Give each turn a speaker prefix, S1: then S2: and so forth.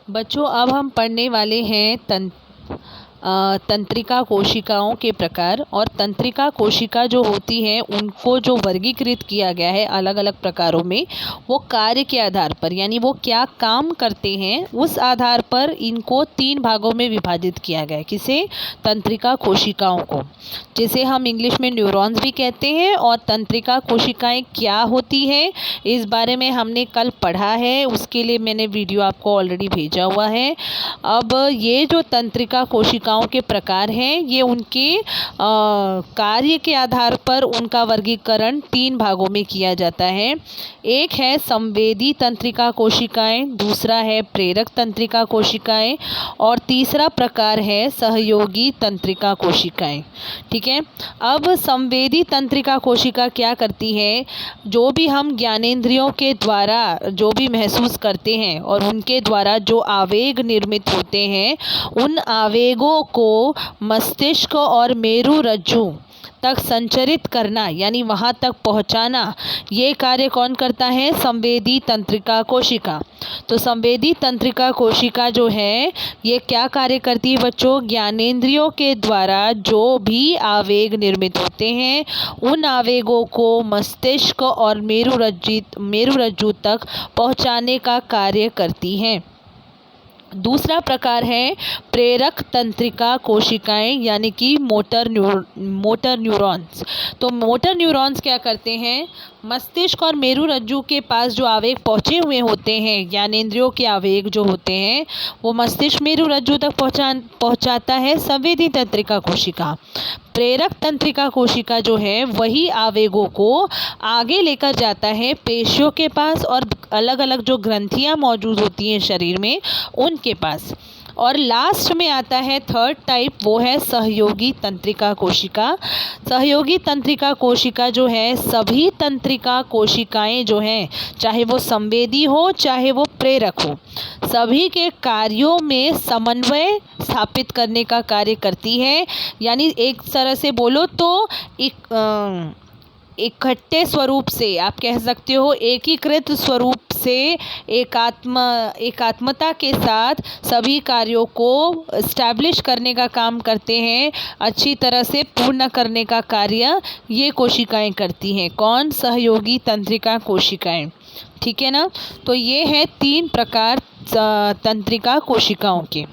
S1: बच्चों, अब हम पढ़ने वाले हैं तंत्रिका कोशिकाओं के प्रकार। और तंत्रिका कोशिका जो होती हैं उनको जो वर्गीकृत किया गया है अलग अलग प्रकारों में, वो कार्य के आधार पर, यानी वो क्या काम करते हैं उस आधार पर इनको 3 भागों में विभाजित किया गया है। किसे? तंत्रिका कोशिकाओं को, जिसे हम इंग्लिश में न्यूरॉन्स भी कहते हैं। और तंत्रिका कोशिकाएं क्या होती है इस बारे में हमने कल पढ़ा है, उसके लिए मैंने वीडियो आपको ऑलरेडी भेजा हुआ है। अब ये जो तंत्रिका कोशिकाओं के प्रकार हैं, ये उनके कार्य के आधार पर उनका वर्गीकरण 3 भागों में किया जाता है। एक है संवेदी तंत्रिका कोशिकाएं, दूसरा है प्रेरक तंत्रिका कोशिकाएं, और तीसरा प्रकार है सहयोगी तंत्रिका कोशिकाएं। ठीक है। अब संवेदी तंत्रिका कोशिका क्या करती है? जो भी हम ज्ञानेंद्रियों के द्वारा जो भी महसूस करते हैं और उनके द्वारा जो आवेग निर्मित होते हैं, उन आवेगों को मस्तिष्क और मेरुरज्जु तक संचरित करना, यानी वहाँ तक पहुँचाना, ये कार्य कौन करता है? संवेदी तंत्रिका कोशिका। तो संवेदी तंत्रिका कोशिका जो है ये क्या कार्य करती है बच्चों? ज्ञानेंद्रियों के द्वारा जो भी आवेग निर्मित होते हैं, उन आवेगों को मस्तिष्क और मेरुरज्जु तक पहुँचाने का कार्य करती हैं। दूसरा प्रकार है प्रेरक तंत्रिका कोशिकाएं, यानी कि मोटर न्यूरॉन्स। तो मोटर न्यूरॉन्स क्या करते हैं? मस्तिष्क और मेरुरज्जु के पास जो आवेग पहुँचे हुए होते हैं, ज्ञानेंद्रियों के आवेग जो होते हैं, वो मस्तिष्क मेरुरज्जु तक पहुँचाता है संवेदी तंत्रिका कोशिका। प्रेरक तंत्रिका कोशिका जो है वही आवेगों को आगे लेकर जाता है पेशियों के पास और अलग अलग जो ग्रंथियां मौजूद होती हैं शरीर में उनके पास। और लास्ट में आता है थर्ड टाइप, वो है सहयोगी तंत्रिका कोशिका। सहयोगी तंत्रिका कोशिका जो है, सभी तंत्रिका कोशिकाएं जो हैं, चाहे वो संवेदी हो चाहे वो प्रेरक हो, सभी के कार्यों में समन्वय स्थापित करने का कार्य करती है। यानी एक तरह से बोलो तो इकट्ठे स्वरूप से, आप कह सकते हो एकीकृत स्वरूप से, एकात्मता के साथ सभी कार्यों को एस्टैब्लिश करने का काम करते हैं, अच्छी तरह से पूर्ण करने का कार्य ये कोशिकाएं करती हैं। कौन? सहयोगी तंत्रिका कोशिकाएं। ठीक है ना। तो ये है 3 प्रकार तंत्रिका कोशिकाओं के।